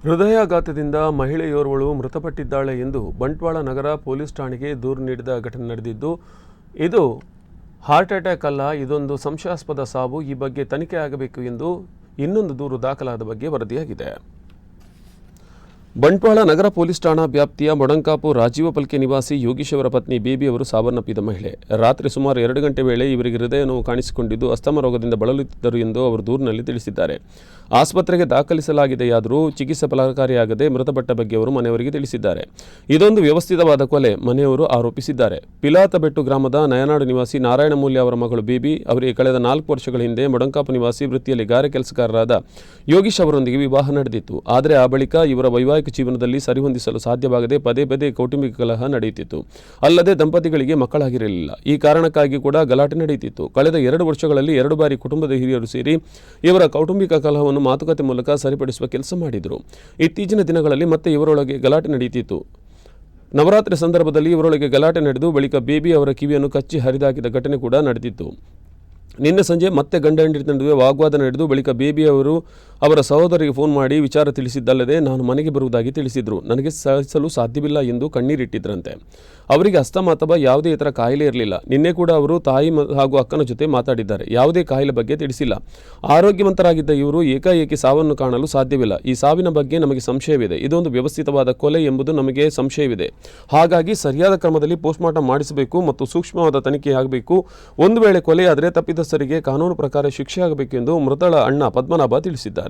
ಹೃದಯಾಘಾತದಿಂದ ಮಹಿಳೆಯೋರ್ವಳು ಮೃತಪಟ್ಟಿದ್ದಾಳೆ ಎಂದು ಬಂಟ್ವಾಳ ನಗರ ಪೊಲೀಸ್ ಠಾಣೆಗೆ ದೂರು ನೀಡಿದ ಘಟನೆ ನಡೆದಿದ್ದು, ಇದು ಹಾರ್ಟ್ ಅಟ್ಯಾಕ್ ಅಲ್ಲ, ಇದೊಂದು ಸಂಶಯಾಸ್ಪದ ಸಾವು. ಈ ಬಗ್ಗೆ ತನಿಖೆ ಆಗಬೇಕು ಎಂದು ಇನ್ನೊಂದು ದೂರು ದಾಖಲಾದ ಬಗ್ಗೆ ವರದಿಯಾಗಿದೆ. ಬಂಟ್ವಾಳ ನಗರ ಪೊಲೀಸ್ ಠಾಣಾ ವ್ಯಾಪ್ತಿಯ ಮೊಡಂಕಾಪು ರಾಜೀವ ಪಲ್ಕೆ ನಿವಾಸಿ ಯೋಗೀಶ್ ಅವರ ಪತ್ನಿ ಬೇಬಿ ಅವರು ಸಾವನ್ನಪ್ಪಿದ ಮಹಿಳೆ. ರಾತ್ರಿ ಸುಮಾರು 2 ಗಂಟೆ ವೇಳೆ ಇವರಿಗೆ ಹೃದಯ ನೋವು ಕಾಣಿಸಿಕೊಂಡಿದ್ದು ಅಸ್ತಮ ರೋಗದಿಂದ ಬಳಲುತ್ತಿದ್ದರು ಎಂದು ಅವರು ದೂರಿನಲ್ಲಿ ತಿಳಿಸಿದ್ದಾರೆ. ಆಸ್ಪತ್ರೆಗೆ ದಾಖಲಿಸಲಾಗಿದೆಯಾದರೂ ಚಿಕಿತ್ಸೆ ಫಲಕಾರಿಯಾಗದೆ ಮೃತಪಟ್ಟ ಬಗ್ಗೆ ಅವರು ಮನೆಯವರಿಗೆ ತಿಳಿಸಿದ್ದಾರೆ. ಇದೊಂದು ವ್ಯವಸ್ಥಿತವಾದ ಕೊಲೆ ಮನೆಯವರು ಆರೋಪಿಸಿದ್ದಾರೆ. ಪಿಲಾತಬೆಟ್ಟು ಗ್ರಾಮದ ನಯನಾಡು ನಿವಾಸಿ ನಾರಾಯಣ ಮೂಲ್ಯ ಅವರ ಮಗಳು ಬೇಬಿ ಅವರಿಗೆ ಕಳೆದ 4 ವರ್ಷಗಳ ಹಿಂದೆ ಮೊಡಂಕಾಪು ನಿವಾಸಿ ವೃತ್ತಿಯಲ್ಲಿ ಗಾರೆ ಕೆಲಸಗಾರರಾದ ಯೋಗೀಶ್ ಅವರೊಂದಿಗೆ ವಿವಾಹ ನಡೆದಿತ್ತು. ಆದರೆ ಆ ಬಳಿಕ ಇವರ ವೈವಾಹಿಕ ಜೀವನದಲ್ಲಿ ಸರಿಹೊಂದಿಸಲು ಸಾಧ್ಯವಾಗದೆ ಪದೇ ಪದೇ ಕೌಟುಂಬಿಕ ಕಲಹ ನಡೆಯುತ್ತಿತ್ತು. ಅಲ್ಲದೆ ದಂಪತಿಗಳಿಗೆ ಮಕ್ಕಳಾಗಿರಲಿಲ್ಲ. ಈ ಕಾರಣಕ್ಕಾಗಿ ಕೂಡ ಗಲಾಟೆ ನಡೆಯುತ್ತಿತ್ತು. ಕಳೆದ 2 ವರ್ಷಗಳಲ್ಲಿ 2 ಬಾರಿ ಕುಟುಂಬದ ಹಿರಿಯರು ಸೇರಿ ಇವರ ಕೌಟುಂಬಿಕ ಕಲಹವನ್ನು ಮಾತುಕತೆ ಮೂಲಕ ಸರಿಪಡಿಸುವ ಕೆಲಸ ಮಾಡಿದರು. ಇತ್ತೀಚಿನ ದಿನಗಳಲ್ಲಿ ಮತ್ತೆ ಇವರೊಳಗೆ ಗಲಾಟೆ ನಡೆಯುತ್ತಿತ್ತು. ನವರಾತ್ರಿ ಸಂದರ್ಭದಲ್ಲಿ ಇವರೊಳಗೆ ಗಲಾಟೆ ನಡೆದು ಬಳಿಕ ಬೇಬಿ ಅವರ ಕಿವಿಯನ್ನು ಕಚ್ಚಿ ಹರಿದಾಕಿದ ಘಟನೆ ಕೂಡ ನಡೆದಿತ್ತು. ನಿನ್ನೆ ಸಂಜೆ ಮತ್ತೆ ಗಂಡ ಹೆಂಡತಿ ನಡುವೆ ವಾಗ್ವಾದ ನಡೆದು ಬಳಿಕ ಬೇಬಿ ಅವರು ಅವರ ಸಹೋದರಿಗೆ ಫೋನ್ ಮಾಡಿ ವಿಚಾರ ತಿಳಿಸಿದ್ದಲ್ಲದೆ ನಾನು ಮನೆಗೆ ಬರುವುದಾಗಿ ತಿಳಿಸಿದರು. ನನಗೆ ಸಹಿಸಲು ಸಾಧ್ಯವಿಲ್ಲ ಎಂದು ಕಣ್ಣೀರಿಟ್ಟಿದ್ರಂತೆ. ಅವರಿಗೆ ಅಸ್ತಮ ಅಥವಾ ಯಾವುದೇ ಇತರ ಕಾಯಿಲೆ ಇರಲಿಲ್ಲ. ನಿನ್ನೆ ಕೂಡ ಅವರು ತಾಯಿ ಹಾಗೂ ಅಕ್ಕನ ಜೊತೆ ಮಾತಾಡಿದ್ದಾರೆ. ಯಾವುದೇ ಕಾಯಿಲೆ ಬಗ್ಗೆ ತಿಳಿಸಿಲ್ಲ. ಆರೋಗ್ಯವಂತರಾಗಿದ್ದ ಇವರು ಏಕಾಏಕಿ ಸಾವನ್ನು ಕಾಣಲು ಸಾಧ್ಯವಿಲ್ಲ. ಈ ಸಾವಿನ ಬಗ್ಗೆ ನಮಗೆ ಸಂಶಯವಿದೆ. ಇದೊಂದು ವ್ಯವಸ್ಥಿತವಾದ ಕೊಲೆ ಎಂಬುದು ನಮಗೆ ಸಂಶಯವಿದೆ. ಹಾಗಾಗಿ ಸರಿಯಾದ ಕ್ರಮದಲ್ಲಿ ಪೋಸ್ಟ್ಮಾರ್ಟಮ್ ಮಾಡಿಸಬೇಕು ಮತ್ತು ಸೂಕ್ಷ್ಮವಾದ ತನಿಖೆಯಾಗಬೇಕು. ಒಂದು ವೇಳೆ ಕೊಲೆಯಾದರೆ ತಪ್ಪಿತಸ್ಥರಿಗೆ ಕಾನೂನು ಪ್ರಕಾರ ಶಿಕ್ಷೆ ಆಗಬೇಕು ಎಂದು ಮೃತಳ ಅಣ್ಣ ಪದ್ಮನಾಭ ತಿಳಿಸಿದ್ದಾರೆ.